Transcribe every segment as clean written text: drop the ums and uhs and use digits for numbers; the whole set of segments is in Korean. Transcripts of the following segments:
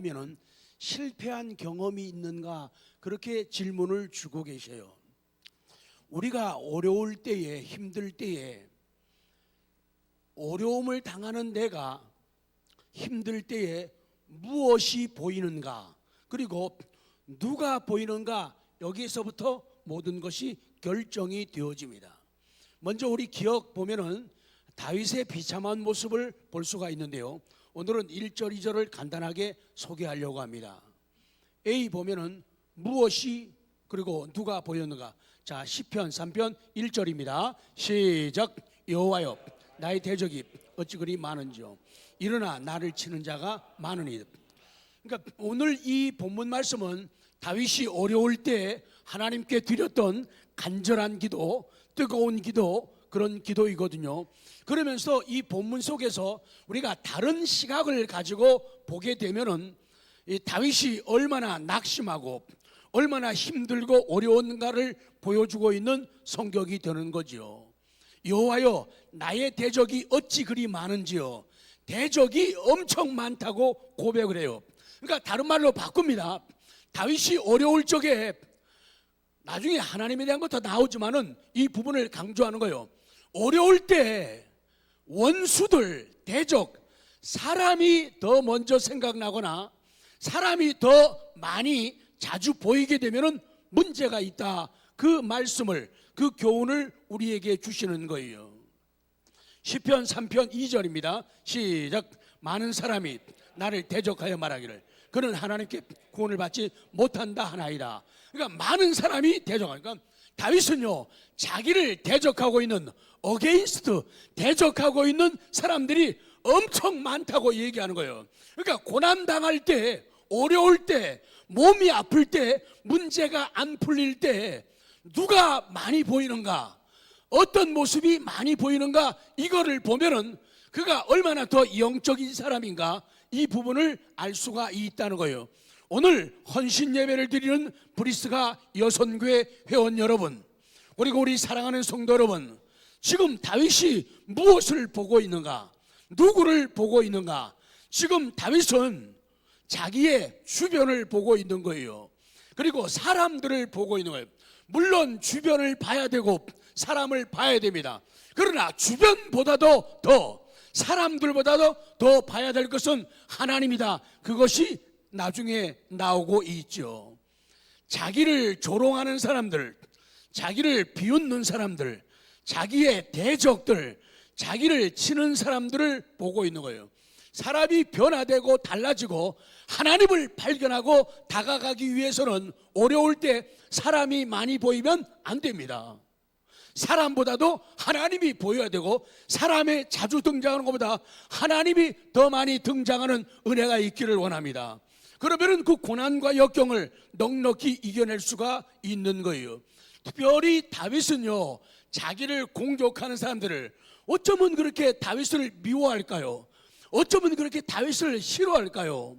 면은 실패한 경험이 있는가 그렇게 질문을 주고 계셔요. 우리가 어려울 때에, 힘들 때에, 어려움을 당하는 내가 힘들 때에 무엇이 보이는가, 그리고 누가 보이는가, 여기에서부터 모든 것이 결정이 되어집니다. 먼저 우리 기억 보면은 다윗의 비참한 모습을 볼 수가 있는데요, 오늘은 1절 2절을 간단하게 소개하려고 합니다. A 보면은 무엇이 그리고 누가 보였는가. 자, 시편 3편 1절입니다. 시작. 여호와여, 나의 대적이 어찌 그리 많은지요. 일어나 나를 치는 자가 많으니. 그러니까 오늘 이 본문 말씀은 다윗이 어려울 때 하나님께 드렸던 간절한 기도, 뜨거운 기도, 그런 기도이거든요. 그러면서 이 본문 속에서 우리가 다른 시각을 가지고 보게 되면은 이 다윗이 얼마나 낙심하고 얼마나 힘들고 어려운가를 보여주고 있는 성격이 되는 거지요. 여호와여, 나의 대적이 어찌 그리 많은지요. 대적이 엄청 많다고 고백을 해요. 그러니까 다른 말로 바꿉니다. 다윗이 어려울 적에, 나중에 하나님에 대한 것도 나오지만은 이 부분을 강조하는 거예요. 어려울 때 원수들, 대적, 사람이 더 먼저 생각나거나 사람이 더 많이 자주 보이게 되면은 문제가 있다. 그 말씀을, 그 교훈을 우리에게 주시는 거예요. 시편 3편 2절입니다. 시작. 많은 사람이 나를 대적하여 말하기를 그는 하나님께 구원을 받지 못한다 하나이다. 그러니까 많은 사람이 대적하니까, 다윗은요, 자기를 대적하고 있는, 어게인스트, 대적하고 있는 사람들이 엄청 많다고 얘기하는 거예요. 그러니까 고난 당할 때, 어려울 때, 몸이 아플 때, 문제가 안 풀릴 때 누가 많이 보이는가, 어떤 모습이 많이 보이는가, 이거를 보면은 그가 얼마나 더 영적인 사람인가, 이 부분을 알 수가 있다는 거예요. 오늘 헌신 예배를 드리는 브리스가 여선교회 회원 여러분, 그리고 우리 사랑하는 성도 여러분, 지금 다윗이 무엇을 보고 있는가, 누구를 보고 있는가? 지금 다윗은 자기의 주변을 보고 있는 거예요. 그리고 사람들을 보고 있는 거예요. 물론 주변을 봐야 되고 사람을 봐야 됩니다. 그러나 주변보다도 더, 사람들보다도 더 봐야 될 것은 하나님이다. 그것이 나중에 나오고 있죠. 자기를 조롱하는 사람들, 자기를 비웃는 사람들, 자기의 대적들, 자기를 치는 사람들을 보고 있는 거예요. 사람이 변화되고 달라지고 하나님을 발견하고 다가가기 위해서는 어려울 때 사람이 많이 보이면 안 됩니다. 사람보다도 하나님이 보여야 되고, 사람에 자주 등장하는 것보다 하나님이 더 많이 등장하는 은혜가 있기를 원합니다. 그러면 그 고난과 역경을 넉넉히 이겨낼 수가 있는 거예요. 특별히 다윗은요, 자기를 공격하는 사람들을, 어쩌면 그렇게 다윗을 미워할까요? 어쩌면 그렇게 다윗을 싫어할까요?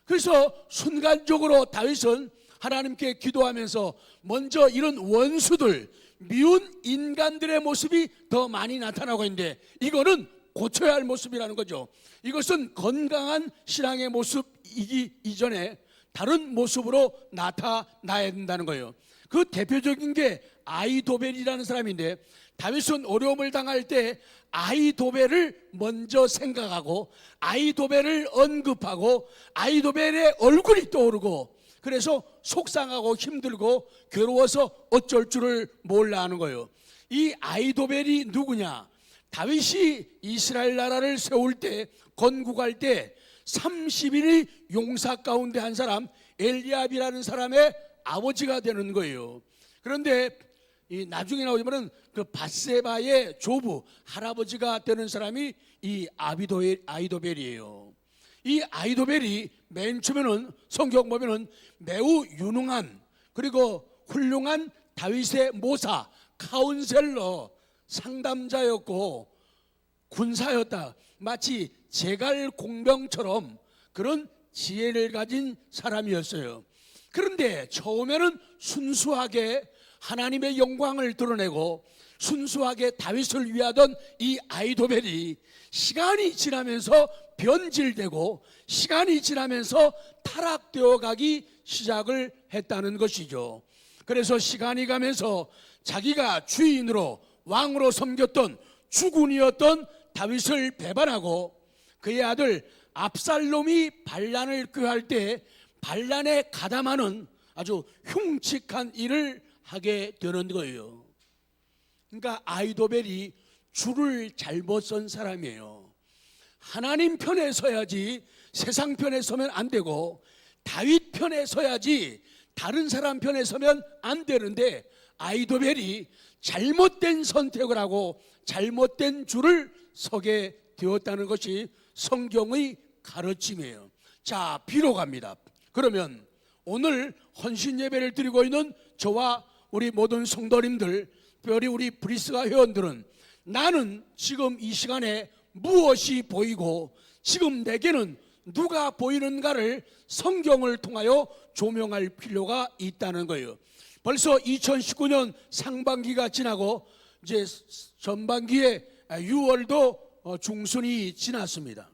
그래서 순간적으로 다윗은 하나님께 기도하면서 먼저 이런 원수들, 미운 인간들의 모습이 더 많이 나타나고 있는데, 이거는 고쳐야 할 모습이라는 거죠. 이것은 건강한 신앙의 모습이기 이전에 다른 모습으로 나타나야 된다는 거예요. 그 대표적인 게 아히도벨이라는 사람인데, 다윗은 어려움을 당할 때 아히도벨을 먼저 생각하고 아히도벨을 언급하고 아히도벨의 얼굴이 떠오르고, 그래서 속상하고 힘들고 괴로워서 어쩔 줄을 몰라 하는 거예요. 이 아히도벨이 누구냐? 다윗이 이스라엘 나라를 세울 때, 건국할 때 30인의 용사 가운데 한 사람, 엘리압이라는 사람의 아버지가 되는 거예요. 그런데 이 나중에 나오지만은 그 밧세바의 조부, 할아버지가 되는 사람이 이 아히도벨이에요. 이 아히도벨이 맨 처음에는 성경 보면은 매우 유능한, 그리고 훌륭한 다윗의 모사, 카운셀러, 상담자였고 군사였다. 마치 제갈공명처럼 그런 지혜를 가진 사람이었어요. 그런데 처음에는 순수하게 하나님의 영광을 드러내고 순수하게 다윗을 위하던 이 아히도벨이 시간이 지나면서 변질되고 시간이 지나면서 타락되어 가기 시작을 했다는 것이죠. 그래서 시간이 가면서 자기가 주인으로 왕으로 섬겼던 주군이었던 다윗을 배반하고 그의 아들 압살롬이 반란을 꾀할 때 반란에 가담하는 아주 흉측한 일을 하게 되는 거예요. 그러니까 아히도벨이 줄을 잘못 선 사람이에요. 하나님 편에 서야지 세상 편에 서면 안 되고 다윗 편에 서야지 다른 사람 편에 서면 안 되는데 아히도벨이 잘못된 선택을 하고 잘못된 줄을 서게 되었다는 것이 성경의 가르침이에요. 자, 비로 갑니다. 그러면 오늘 헌신 예배를 드리고 있는 저와 우리 모든 성도님들, 특별히 우리 브리스가 회원들은 나는 지금 이 시간에 무엇이 보이고 지금 내게는 누가 보이는가를 성경을 통하여 조명할 필요가 있다는 거예요. 벌써 2019년 상반기가 지나고 이제 전반기에 6월도 중순이 지났습니다.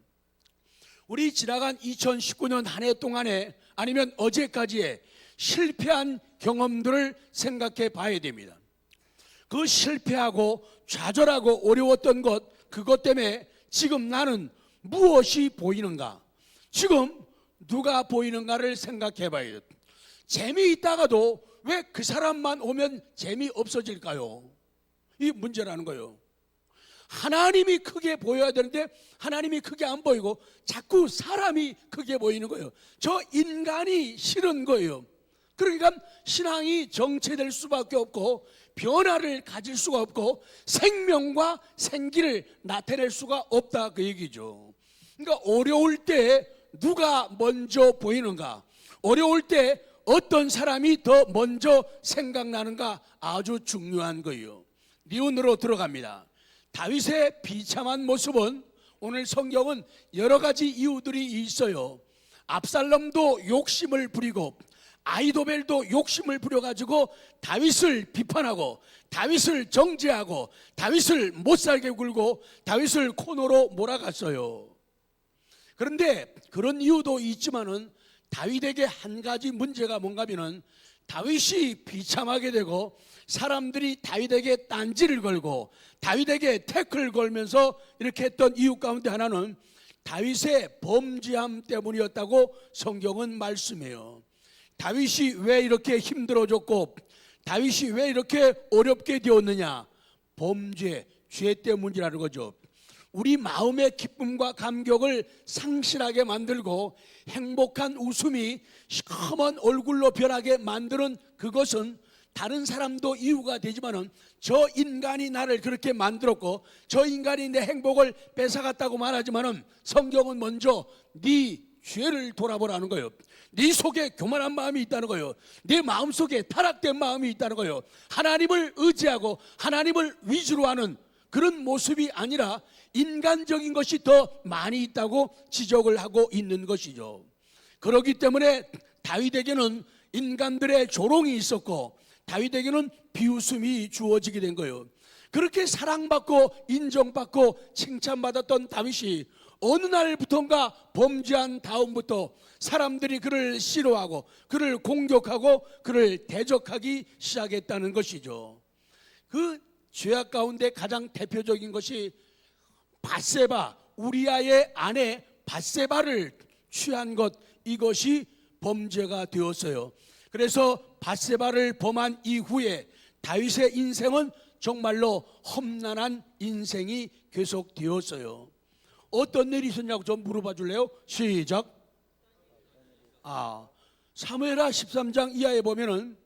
우리 지나간 2019년 한 해 동안에 아니면 어제까지의 실패한 경험들을 생각해 봐야 됩니다. 그 실패하고 좌절하고 어려웠던 것, 그것 때문에 지금 나는 무엇이 보이는가, 지금 누가 보이는가를 생각해 봐야 돼요. 재미있다가도 왜 그 사람만 오면 재미없어질까요? 이 문제라는 거예요. 하나님이 크게 보여야 되는데 하나님이 크게 안 보이고 자꾸 사람이 크게 보이는 거예요. 저 인간이 싫은 거예요. 그러니까 신앙이 정체될 수밖에 없고 변화를 가질 수가 없고 생명과 생기를 나타낼 수가 없다, 그 얘기죠. 그러니까 어려울 때 누가 먼저 보이는가, 어려울 때 어떤 사람이 더 먼저 생각나는가 아주 중요한 거예요. 니은으로 들어갑니다. 다윗의 비참한 모습은 오늘 성경은 여러 가지 이유들이 있어요. 압살롬도 욕심을 부리고 아히도벨도 욕심을 부려가지고 다윗을 비판하고 다윗을 정죄하고 다윗을 못살게 굴고 다윗을 코너로 몰아갔어요. 그런데 그런 이유도 있지만은 다윗에게 한 가지 문제가 뭔가 하면은 다윗이 비참하게 되고 사람들이 다윗에게 딴지를 걸고 다윗에게 태클을 걸면서 이렇게 했던 이유 가운데 하나는 다윗의 범죄함 때문이었다고 성경은 말씀해요. 다윗이 왜 이렇게 힘들어졌고 다윗이 왜 이렇게 어렵게 되었느냐? 범죄, 죄 때문이라는 거죠. 우리 마음의 기쁨과 감격을 상실하게 만들고 행복한 웃음이 시커먼 얼굴로 변하게 만드는 그것은 다른 사람도 이유가 되지만은 저 인간이 나를 그렇게 만들었고 저 인간이 내 행복을 뺏어갔다고 말하지만은 성경은 먼저 네 죄를 돌아보라는 거예요. 네 속에 교만한 마음이 있다는 거예요. 네 마음 속에 타락된 마음이 있다는 거예요. 하나님을 의지하고 하나님을 위주로 하는 그런 모습이 아니라 인간적인 것이 더 많이 있다고 지적을 하고 있는 것이죠. 그렇기 때문에 다윗에게는 인간들의 조롱이 있었고 다윗에게는 비웃음이 주어지게 된 거예요. 그렇게 사랑받고 인정받고 칭찬받았던 다윗이 어느 날부턴가 범죄한 다음부터 사람들이 그를 싫어하고 그를 공격하고 그를 대적하기 시작했다는 것이죠. 그 죄악 가운데 가장 대표적인 것이 밧세바, 우리아의 아내 밧세바를 취한 것, 이것이 범죄가 되었어요. 그래서 밧세바를 범한 이후에 다윗의 인생은 정말로 험난한 인생이 계속되었어요. 어떤 일이 있었냐고 좀 물어봐 줄래요? 시작. 사무엘하 13장 이하에 보면은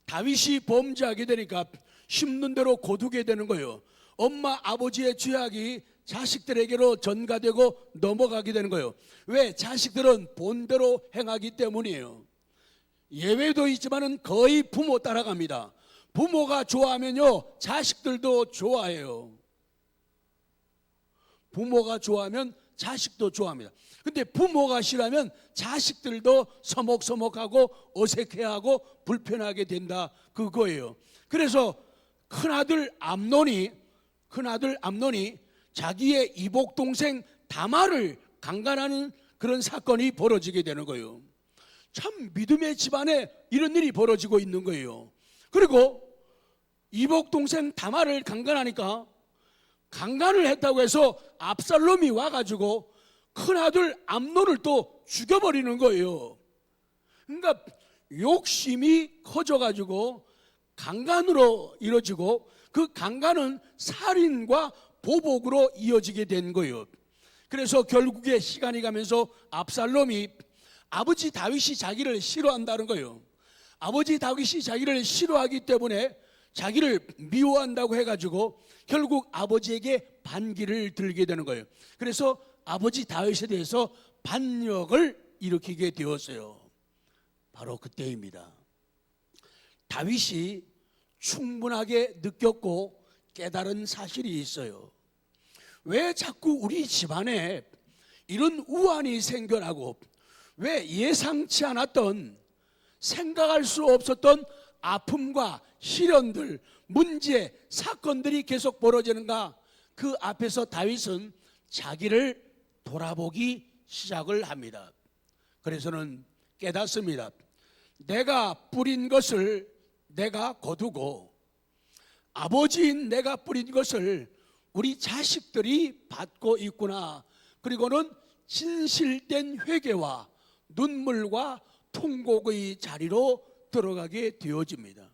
다윗이 범죄하게 되니까 심는 대로 거두게 되는 거예요. 엄마 아버지의 죄악이 자식들에게로 전가되고 넘어가게 되는 거예요. 왜? 자식들은 본대로 행하기 때문이에요. 예외도 있지만은 거의 부모 따라갑니다. 부모가 좋아하면요 자식들도 좋아해요. 부모가 좋아하면 자식도 좋아합니다. 근데 부모가 싫어하면 자식들도 서먹서먹하고 어색해하고 불편하게 된다, 그거예요. 그래서 큰아들 암논이 자기의 이복 동생 다말을 강간하는 그런 사건이 벌어지게 되는 거예요. 참 믿음의 집안에 이런 일이 벌어지고 있는 거예요. 그리고 이복 동생 다말을 강간하니까 강간을 했다고 해서 압살롬이 와가지고 큰아들 암논을 또 죽여버리는 거예요. 그러니까 욕심이 커져가지고 강간으로 이루어지고 그 강간은 살인과 보복으로 이어지게 된 거예요. 그래서 결국에 시간이 가면서 압살롬이 아버지 다윗이 자기를 싫어한다는 거예요. 아버지 다윗이 자기를 싫어하기 때문에 자기를 미워한다고 해가지고 결국 아버지에게 반기를 들게 되는 거예요. 그래서 아버지 다윗에 대해서 반역을 일으키게 되었어요. 바로 그때입니다. 다윗이 충분하게 느꼈고 깨달은 사실이 있어요. 왜 자꾸 우리 집안에 이런 우환이 생겨나고 왜 예상치 않았던 생각할 수 없었던 아픔과 시련들, 문제, 사건들이 계속 벌어지는가? 그 앞에서 다윗은 자기를 돌아보기 시작을 합니다. 그래서는 깨닫습니다. 내가 뿌린 것을 내가 거두고 아버지인 내가 뿌린 것을 우리 자식들이 받고 있구나. 그리고는 진실된 회개와 눈물과 통곡의 자리로 들어가게 되어집니다.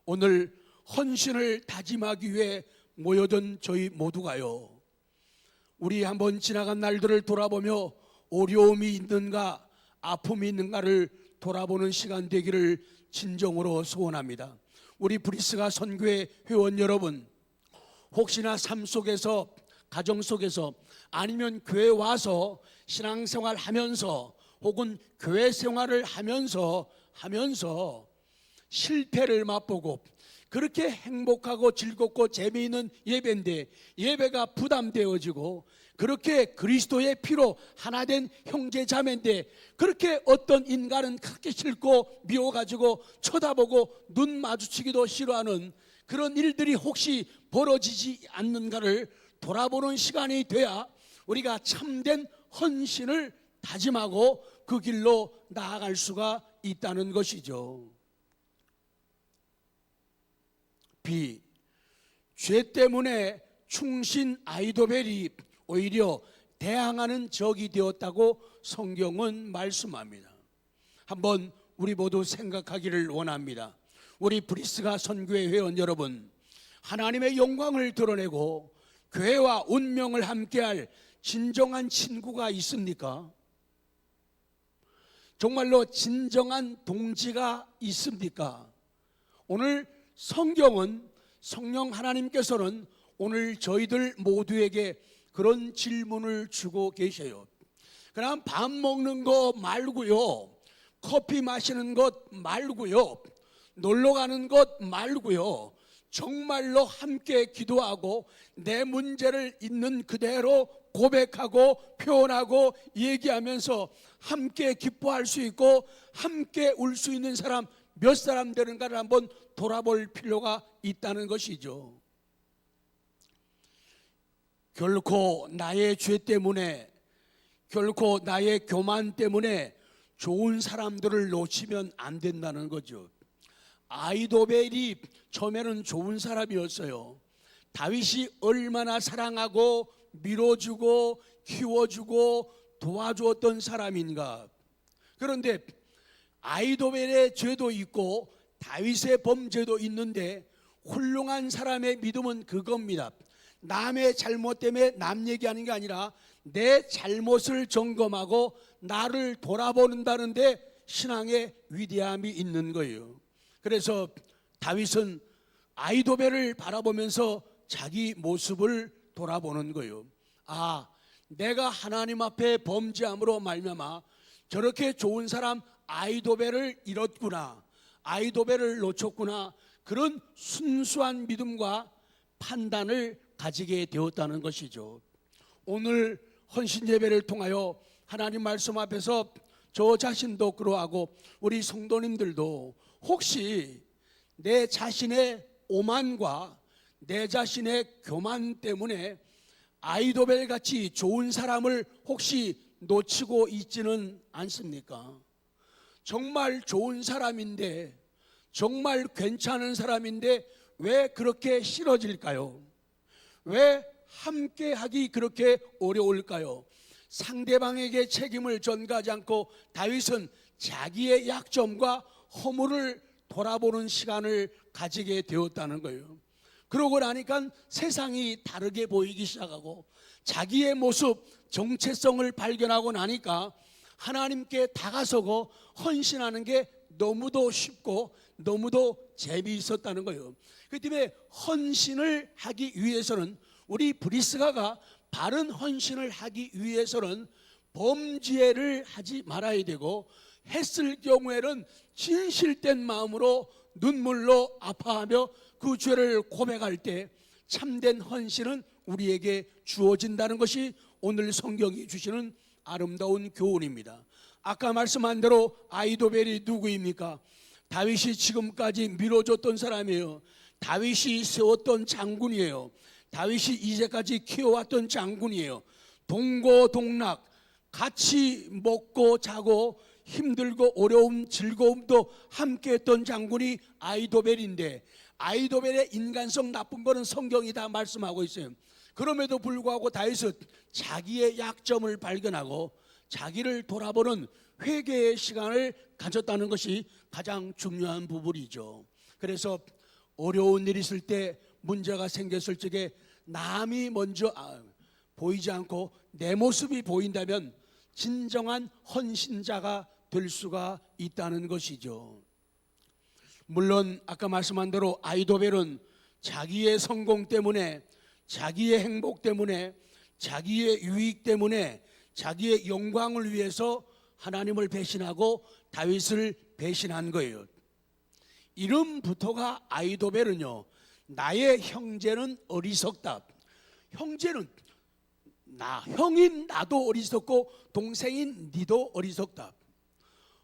오늘 헌신을 다짐하기 위해 모여든 저희 모두가요, 우리 한번 지나간 날들을 돌아보며 어려움이 있는가 아픔이 있는가를 돌아보는 시간 되기를 진정으로 소원합니다. 우리 브리스가 선교회 회원 여러분, 혹시나 삶 속에서 가정 속에서 아니면 교회 와서 신앙생활 하면서 혹은 교회 생활을 하면서 실패를 맛보고 그렇게 행복하고 즐겁고 재미있는 예배인데 예배가 부담되어지고 그렇게 그리스도의 피로 하나 된 형제 자매인데 그렇게 어떤 인간은 그렇게 싫고 미워가지고 쳐다보고 눈 마주치기도 싫어하는 그런 일들이 혹시 벌어지지 않는가를 돌아보는 시간이 돼야 우리가 참된 헌신을 다짐하고 그 길로 나아갈 수가 있다는 것이죠. B. 죄 때문에 충신 아이도벨이 오히려 대항하는 적이 되었다고 성경은 말씀합니다. 한번 우리 모두 생각하기를 원합니다. 우리 브리스가 선교회 회원 여러분, 하나님의 영광을 드러내고 교회와 운명을 함께할 진정한 친구가 있습니까? 정말로 진정한 동지가 있습니까? 오늘 성경은 성령 하나님께서는 오늘 저희들 모두에게 그런 질문을 주고 계셔요. 그냥 밥 먹는 거 말고요, 커피 마시는 것 말고요, 놀러 가는 것 말고요, 정말로 함께 기도하고 내 문제를 있는 그대로 고백하고 표현하고 얘기하면서 함께 기뻐할 수 있고 함께 울 수 있는 사람 몇 사람 되는가를 한번 돌아볼 필요가 있다는 것이죠. 결코 나의 죄 때문에, 결코 나의 교만 때문에 좋은 사람들을 놓치면 안 된다는 거죠. 아이도벨이 처음에는 좋은 사람이었어요. 다윗이 얼마나 사랑하고 밀어주고 키워주고 도와주었던 사람인가. 그런데 아이도벨의 죄도 있고 다윗의 범죄도 있는데 훌륭한 사람의 믿음은 그겁니다. 남의 잘못 때문에 남 얘기하는 게 아니라 내 잘못을 점검하고 나를 돌아보는다는데 신앙의 위대함이 있는 거예요. 그래서 다윗은 아이도벨을 바라보면서 자기 모습을 돌아보는 거예요. 아, 내가 하나님 앞에 범죄함으로 말미암아 저렇게 좋은 사람 아이도벨을 잃었구나, 아이도벨을 놓쳤구나, 그런 순수한 믿음과 판단을 가지게 되었다는 것이죠. 오늘 헌신 예배를 통하여 하나님 말씀 앞에서 저 자신도 그러하고 우리 성도님들도 혹시 내 자신의 오만과 내 자신의 교만 때문에 아이도벨 같이 좋은 사람을 혹시 놓치고 있지는 않습니까? 정말 좋은 사람인데, 정말 괜찮은 사람인데 왜 그렇게 싫어질까요? 왜 함께하기 그렇게 어려울까요? 상대방에게 책임을 전가하지 않고 다윗은 자기의 약점과 허물을 돌아보는 시간을 가지게 되었다는 거예요. 그러고 나니까 세상이 다르게 보이기 시작하고 자기의 모습, 정체성을 발견하고 나니까 하나님께 다가서고 헌신하는 게 너무도 쉽고 너무도 재미있었다는 거예요. 그 때문에 헌신을 하기 위해서는, 우리 브리스가가 바른 헌신을 하기 위해서는 범죄를 하지 말아야 되고, 했을 경우에는 진실된 마음으로 눈물로 아파하며 그 죄를 고백할 때 참된 헌신은 우리에게 주어진다는 것이 오늘 성경이 주시는 아름다운 교훈입니다. 아까 말씀한 대로 아이도벨이 누구입니까? 다윗이 지금까지 밀어줬던 사람이에요. 다윗이 세웠던 장군이에요. 다윗이 이제까지 키워왔던 장군이에요. 동고동락, 같이 먹고 자고 힘들고 어려움, 즐거움도 함께 했던 장군이 아이도벨인데, 아이도벨의 인간성 나쁜 거는 성경이 다 말씀하고 있어요. 그럼에도 불구하고 다윗은 자기의 약점을 발견하고 자기를 돌아보는 회개의 시간을 가졌다는 것이 가장 중요한 부분이죠. 그래서 어려운 일이 있을 때, 문제가 생겼을 적에 남이 먼저 보이지 않고 내 모습이 보인다면 진정한 헌신자가 될 수가 있다는 것이죠. 물론 아까 말씀한 대로 아이도벨은 자기의 성공 때문에, 자기의 행복 때문에, 자기의 유익 때문에, 자기의 영광을 위해서 하나님을 배신하고 다윗을 배신한 거예요. 이름부터가 아이도벨은요, 나의 형제는 어리석다. 형제는 형인 나도 어리석고 동생인 니도 어리석다.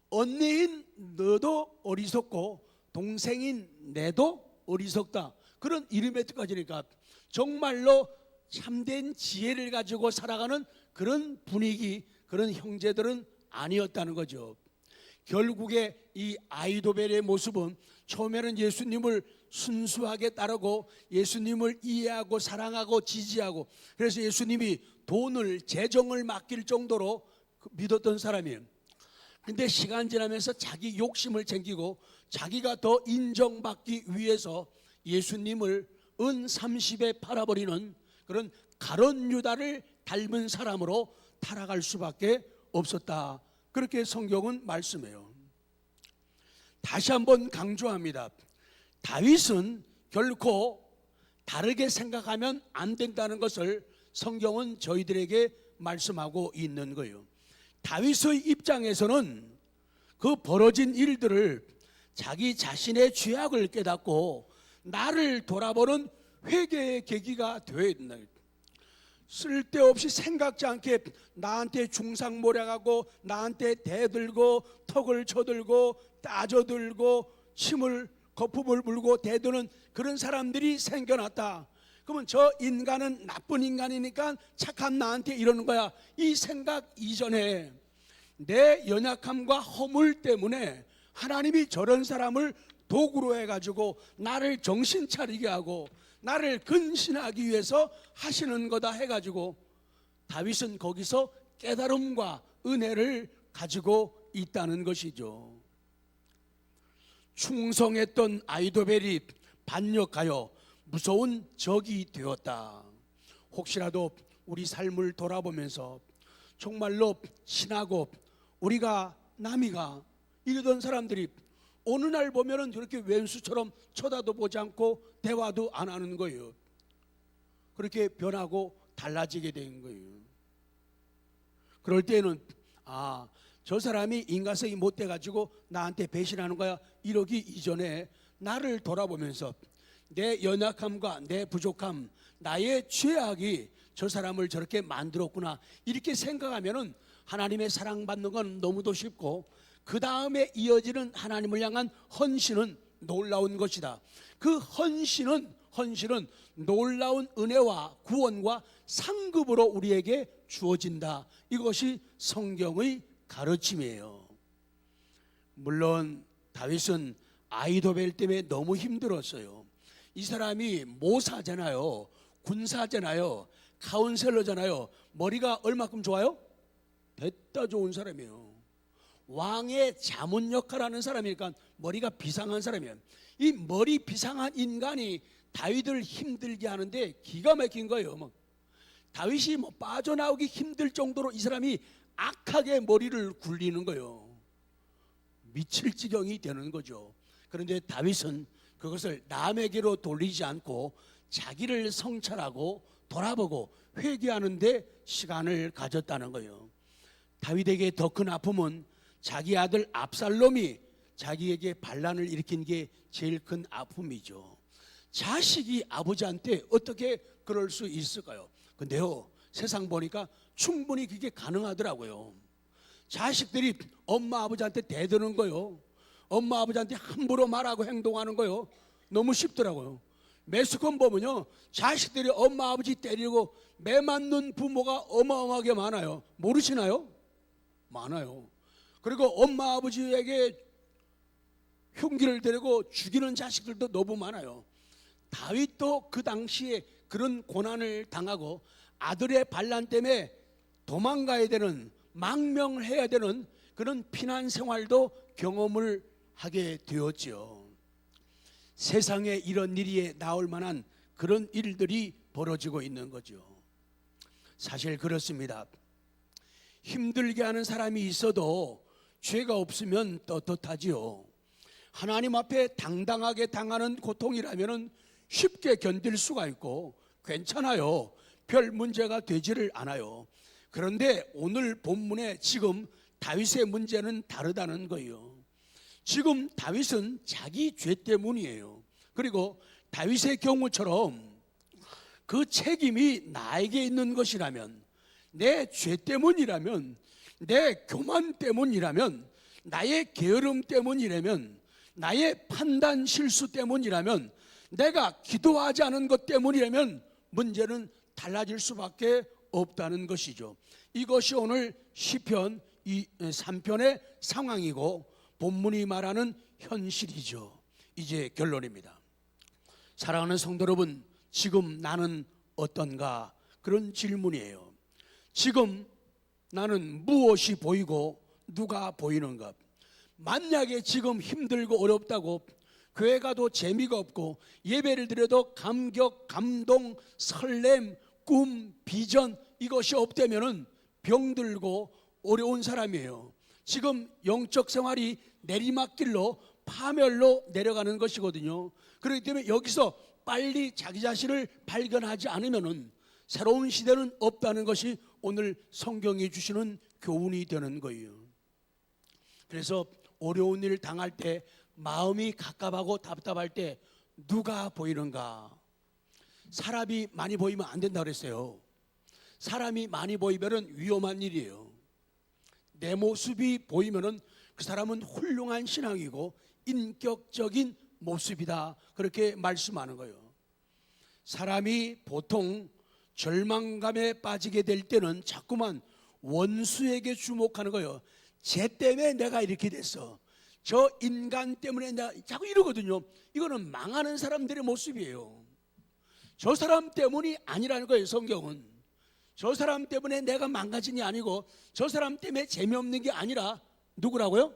언니인 너도 어리석고 동생인 내도 어리석다. 그런 이름에 뜻까지니까 정말로 참된 지혜를 가지고 살아가는 그런 분위기, 그런 형제들은 아니었다는 거죠. 결국에 이 아이도벨의 모습은 처음에는 예수님을 순수하게 따르고 예수님을 이해하고 사랑하고 지지하고, 그래서 예수님이 돈을, 재정을 맡길 정도로 믿었던 사람이에요. 근데 시간 지나면서 자기 욕심을 챙기고 자기가 더 인정받기 위해서 예수님을 은 30에 팔아버리는 그런 가룟 유다를 닮은 사람으로 타락할 수밖에 없었다. 그렇게 성경은 말씀해요. 다시 한번 강조합니다. 다윗은 결코 다르게 생각하면 안 된다는 것을 성경은 저희들에게 말씀하고 있는 거예요. 다윗의 입장에서는 그 벌어진 일들을 자기 자신의 죄악을 깨닫고 나를 돌아보는 회개의 계기가 되어야 된다. 쓸데없이 생각지 않게 나한테 중상모략하고 나한테 대들고 턱을 쳐들고 따져들고 침을 거품을 물고 대드는 그런 사람들이 생겨났다. 그러면 저 인간은 나쁜 인간이니까 착한 나한테 이러는 거야. 이 생각 이전에 내 연약함과 허물 때문에 하나님이 저런 사람을 도구로 해가지고 나를 정신 차리게 하고 나를 근신하기 위해서 하시는 거다 해가지고 다윗은 거기서 깨달음과 은혜를 가지고 있다는 것이죠. 충성했던 아이도벨이 반역하여 무서운 적이 되었다. 혹시라도 우리 삶을 돌아보면서 정말로 신하고 우리가 남이가 이러던 사람들이 어느 날 보면은 저렇게 왼수처럼 쳐다도 보지 않고 대화도 안 하는 거예요. 그렇게 변하고 달라지게 된 거예요. 그럴 때는 저 사람이 인간성이 못돼 가지고 나한테 배신하는 거야 이러기 이전에 나를 돌아보면서 내 연약함과 내 부족함, 나의 죄악이 저 사람을 저렇게 만들었구나 이렇게 생각하면은 하나님의 사랑받는 건 너무도 쉽고 그 다음에 이어지는 하나님을 향한 헌신은 놀라운 것이다. 그 헌신은 헌신은 놀라운 은혜와 구원과 상급으로 우리에게 주어진다. 이것이 성경의 가르침이에요. 물론 다윗은 아히도벨 때문에 너무 힘들었어요. 이 사람이 모사잖아요, 군사잖아요, 카운셀러잖아요. 머리가 얼마큼 좋아요? 됐다 좋은 사람이에요. 왕의 자문 역할하는 사람이니까 머리가 비상한 사람이에요. 이 머리 비상한 인간이 다윗을 힘들게 하는데 기가 막힌 거예요. 다윗이 빠져나오기 힘들 정도로 이 사람이 악하게 머리를 굴리는 거예요. 미칠 지경이 되는 거죠. 그런데 다윗은 그것을 남에게로 돌리지 않고 자기를 성찰하고 돌아보고 회개하는 데 시간을 가졌다는 거예요. 다윗에게 더 큰 아픔은 자기 아들 압살롬이 자기에게 반란을 일으킨 게 제일 큰 아픔이죠. 자식이 아버지한테 어떻게 그럴 수 있을까요? 근데요, 세상 보니까 충분히 그게 가능하더라고요. 자식들이 엄마 아버지한테 대드는 거요, 엄마 아버지한테 함부로 말하고 행동하는 거요, 너무 쉽더라고요. 매스컴 보면요, 자식들이 엄마 아버지 때리고 매 맞는 부모가 어마어마하게 많아요. 모르시나요? 많아요. 그리고 엄마 아버지에게 흉기를 들이고 죽이는 자식들도 너무 많아요. 다윗도 그 당시에 그런 고난을 당하고 아들의 반란 때문에 도망가야 되는, 망명을 해야 되는 그런 피난 생활도 경험을 하게 되었지요. 세상에 이런 일이 나올 만한 그런 일들이 벌어지고 있는 거죠. 사실 그렇습니다. 힘들게 하는 사람이 있어도 죄가 없으면 떳떳하지요. 하나님 앞에 당당하게 당하는 고통이라면 쉽게 견딜 수가 있고 괜찮아요. 별 문제가 되지를 않아요. 그런데 오늘 본문에 지금 다윗의 문제는 다르다는 거예요. 지금 다윗은 자기 죄 때문이에요. 그리고 다윗의 경우처럼 그 책임이 나에게 있는 것이라면, 내 죄 때문이라면, 내 교만 때문이라면, 나의 게으름 때문이라면, 나의 판단 실수 때문이라면, 내가 기도하지 않은 것 때문이라면 문제는 달라질 수밖에 없다는 것이죠. 이것이 오늘 시편 3편의 상황이고 본문이 말하는 현실이죠. 이제 결론입니다. 사랑하는 성도 여러분, 지금 나는 어떤가? 그런 질문이에요. 지금 나는 무엇이 보이고 누가 보이는가? 만약에 지금 힘들고 어렵다고 교회 가도 재미가 없고 예배를 드려도 감격, 감동, 설렘, 꿈, 비전 이것이 없다면 병들고 어려운 사람이에요. 지금 영적 생활이 내리막길로 파멸로 내려가는 것이거든요. 그렇기 때문에 여기서 빨리 자기 자신을 발견하지 않으면 새로운 시대는 없다는 것이 오늘 성경이 주시는 교훈이 되는 거예요. 그래서 어려운 일을 당할 때, 마음이 갑갑하고 답답할 때 누가 보이는가? 사람이 많이 보이면 안 된다고 그랬어요. 사람이 많이 보이면 위험한 일이에요. 내 모습이 보이면 그 사람은 훌륭한 신앙이고 인격적인 모습이다, 그렇게 말씀하는 거예요. 사람이 보통 절망감에 빠지게 될 때는 자꾸만 원수에게 주목하는 거예요. 쟤 때문에 내가 이렇게 됐어, 저 인간 때문에 내가 자꾸 이러거든요. 이거는 망하는 사람들의 모습이에요. 저 사람 때문이 아니라는 거예요. 성경은 저 사람 때문에 내가 망가진 게 아니고 저 사람 때문에 재미없는 게 아니라 누구라고요?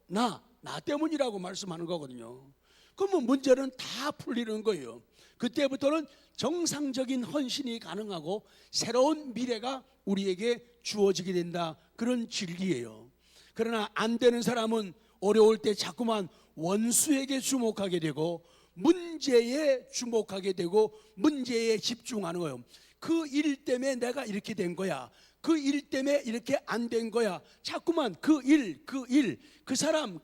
나 때문이라고 말씀하는 거거든요. 그러면 문제는 다 풀리는 거예요. 그때부터는 정상적인 헌신이 가능하고 새로운 미래가 우리에게 주어지게 된다, 그런 진리예요. 그러나 안 되는 사람은 어려울 때 자꾸만 원수에게 주목하게 되고 문제에 주목하게 되고 문제에 집중하는 거예요. 그 일 때문에 내가 이렇게 된 거야, 그 일 때문에 이렇게 안 된 거야. 자꾸만 그 일, 그 사람,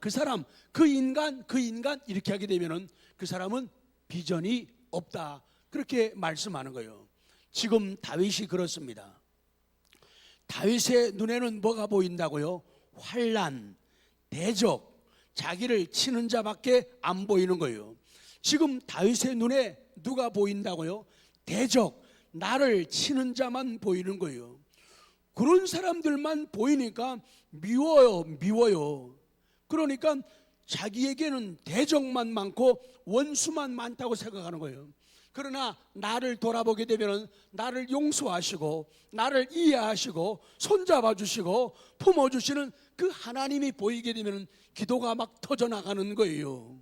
그 인간 이렇게 하게 되면은 그 사람은 비전이 없다, 그렇게 말씀하는 거예요. 지금 다윗이 그렇습니다. 다윗의 눈에는 뭐가 보인다고요? 환난, 대적, 자기를 치는 자밖에 안 보이는 거예요. 지금 다윗의 눈에 누가 보인다고요? 대적, 나를 치는 자만 보이는 거예요. 그런 사람들만 보이니까 미워요. 그러니까 자기에게는 대적만 많고 원수만 많다고 생각하는 거예요. 그러나 나를 돌아보게 되면 나를 용서하시고 나를 이해하시고 손잡아 주시고 품어주시는 그 하나님이 보이게 되면 기도가 막 터져나가는 거예요.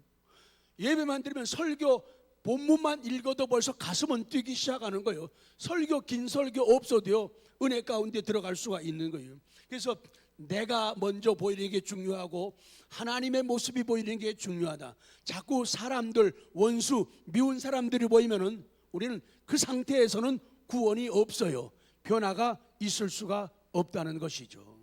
예배만 드리면 설교 본문만 읽어도 벌써 가슴은 뛰기 시작하는 거예요. 설교 긴 설교 없어도요 은혜 가운데 들어갈 수가 있는 거예요. 그래서 내가 먼저 보이는 게 중요하고 하나님의 모습이 보이는 게 중요하다. 자꾸 사람들, 원수, 미운 사람들이 보이면은 우리는 그 상태에서는 구원이 없어요. 변화가 있을 수가 없다는 것이죠.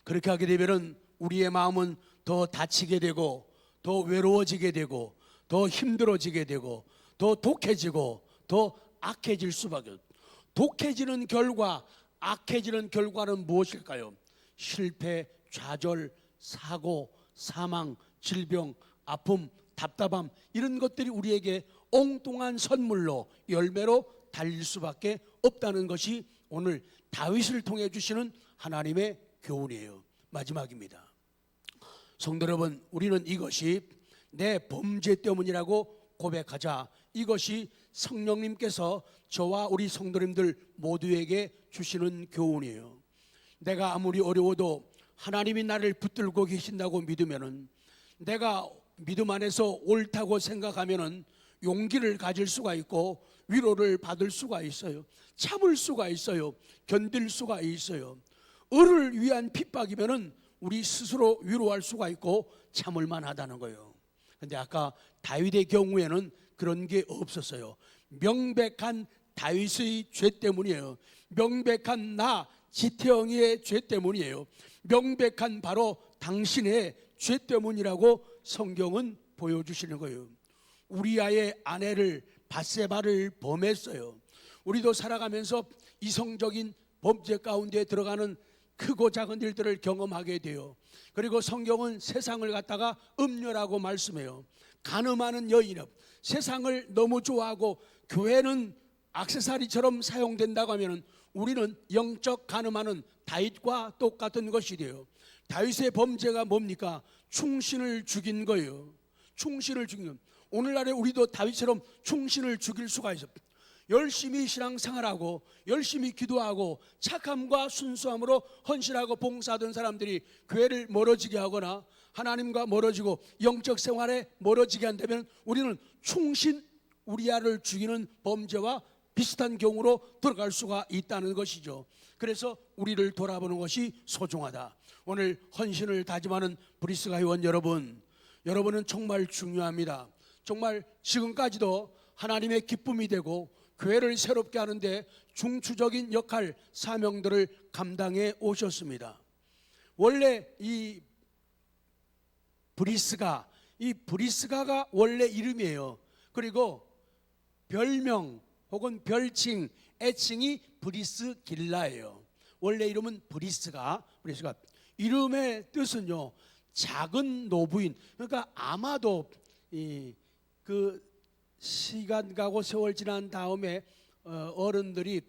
그렇게 하게 되면은 우리의 마음은 더 다치게 되고 더 외로워지게 되고 더 힘들어지게 되고 더 독해지고 더 악해질 수밖에 없어요. 독해지는 결과, 악해지는 결과는 무엇일까요? 실패, 좌절, 사고, 사망, 질병, 아픔, 답답함, 이런 것들이 우리에게 엉뚱한 선물로 열매로 달릴 수밖에 없다는 것이 오늘 다윗을 통해 주시는 하나님의 교훈이에요. 마지막입니다. 성도 여러분, 우리는 이것이 내 범죄 때문이라고 고백하자. 이것이 성령님께서 저와 우리 성도님들 모두에게 주시는 교훈이에요. 내가 아무리 어려워도 하나님이 나를 붙들고 계신다고 믿으면은, 내가 믿음 안에서 옳다고 생각하면은 용기를 가질 수가 있고 위로를 받을 수가 있어요. 참을 수가 있어요. 견딜 수가 있어요. 을을 위한 핍박이면은 우리 스스로 위로할 수가 있고 참을 만하다는 거예요. 근데 아까 다윗의 경우에는 그런 게 없었어요. 명백한 다윗의 죄 때문이에요. 명백한 나 지태영의 죄 때문이에요. 명백한 바로 당신의 죄 때문이라고 성경은 보여주시는 거예요. 우리아의 아내를 밧세바를 범했어요. 우리도 살아가면서 이성적인 범죄 가운데 들어가는 크고 작은 일들을 경험하게 돼요. 그리고 성경은 세상을 갖다가 음녀라고 말씀해요. 간음하는 여인은 세상을 너무 좋아하고 교회는 액세서리처럼 사용된다고 하면 우리는 영적 간음하는 다윗과 똑같은 것이 돼요. 다윗의 범죄가 뭡니까? 충신을 죽인 거예요. 충신을 죽인. 오늘날에 우리도 다윗처럼 충신을 죽일 수가 있어요. 열심히 신앙생활하고 열심히 기도하고 착함과 순수함으로 헌신하고 봉사하던 사람들이 교회를 멀어지게 하거나 하나님과 멀어지고 영적 생활에 멀어지게 한다면 우리는 충신 우리아를 죽이는 범죄와 비슷한 경우로 들어갈 수가 있다는 것이죠. 그래서 우리를 돌아보는 것이 소중하다. 오늘 헌신을 다짐하는 브리스가 회원 여러분, 여러분은 정말 중요합니다. 정말 지금까지도 하나님의 기쁨이 되고 교회를 새롭게 하는데 중추적인 역할, 사명들을 감당해 오셨습니다. 원래 이 브리스가가 원래 이름이에요. 그리고 별명 혹은 별칭, 애칭이 브리스길라예요. 원래 이름은 브리스가 이름의 뜻은요, 작은 노부인. 그러니까 아마도 그 시간 가고 세월 지난 다음에 어른들이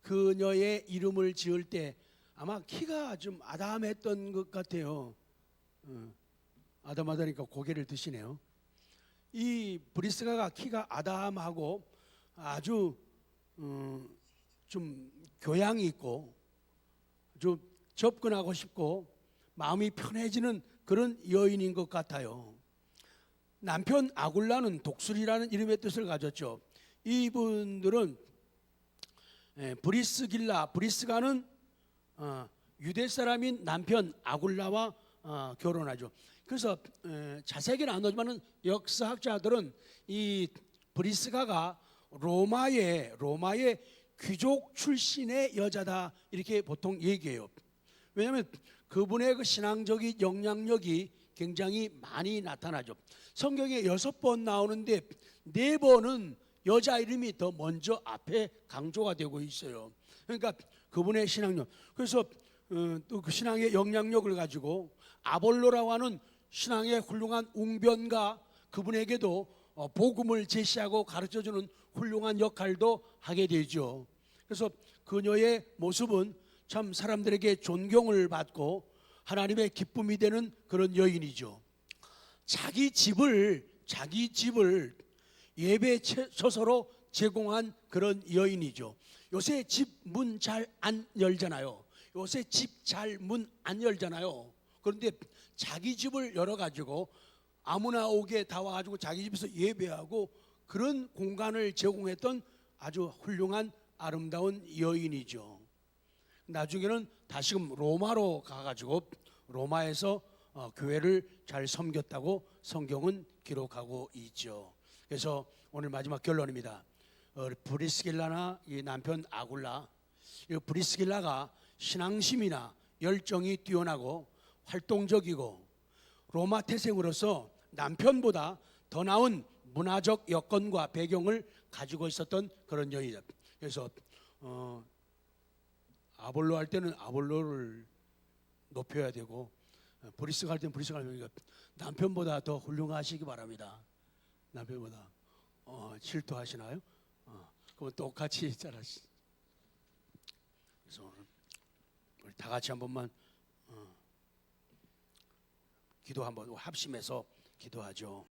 그녀의 이름을 지을 때 아마 키가 좀 아담했던 것 같아요. 아담하다니까 고개를 드시네요. 이 브리스가가 키가 아담하고 아주 좀 교양이 있고 아주 접근하고 싶고 마음이 편해지는 그런 여인인 것 같아요. 남편 아굴라는 독수리라는 이름의 뜻을 가졌죠. 이분들은 브리스가는 유대 사람인 남편 아굴라와 결혼하죠. 그래서 자세히는 안 나오지만 역사학자들은 이 브리스가가 로마의 귀족 출신의 여자다 이렇게 보통 얘기해요. 왜냐하면 그분의 그 신앙적인 영향력이 굉장히 많이 나타나죠. 성경에 6번 나오는데 4번은 여자 이름이 더 먼저 앞에 강조가 되고 있어요. 그러니까 그분의 신앙력. 그래서 또 그 신앙의 영향력을 가지고 아볼로라고 하는 신앙의 훌륭한 웅변가, 그분에게도 복음을 제시하고 가르쳐주는 훌륭한 역할도 하게 되죠. 그래서 그녀의 모습은 참 사람들에게 존경을 받고 하나님의 기쁨이 되는 그런 여인이죠. 자기 집을 예배 처소로 제공한 그런 여인이죠. 요새 집 문 잘 안 열잖아요. 요새 집 잘 문 안 열잖아요. 그런데 자기 집을 열어가지고 아무나 오게 다 와가지고 자기 집에서 예배하고 그런 공간을 제공했던 아주 훌륭한 아름다운 여인이죠. 나중에는 다시금 로마로 가가지고 로마에서 교회를 잘 섬겼다고 성경은 기록하고 있죠. 그래서 오늘 마지막 결론입니다. 브리스길라나 이 남편 아굴라, 이 브리스길라가 신앙심이나 열정이 뛰어나고 활동적이고 로마 태생으로서 남편보다 더 나은 문화적 여건과 배경을 가지고 있었던 그런 여인이다. 그래서 아볼로 할 때는 아볼로를 높여야 되고 브리스가 할 때는 브리스가 하면 남편보다 더 훌륭하시기 바랍니다. 남편보다 질투하시나요? 그럼 똑같이 잘하시. 그래서 우리 다 같이 한 번만 기도 한번 합심해서 기도하죠.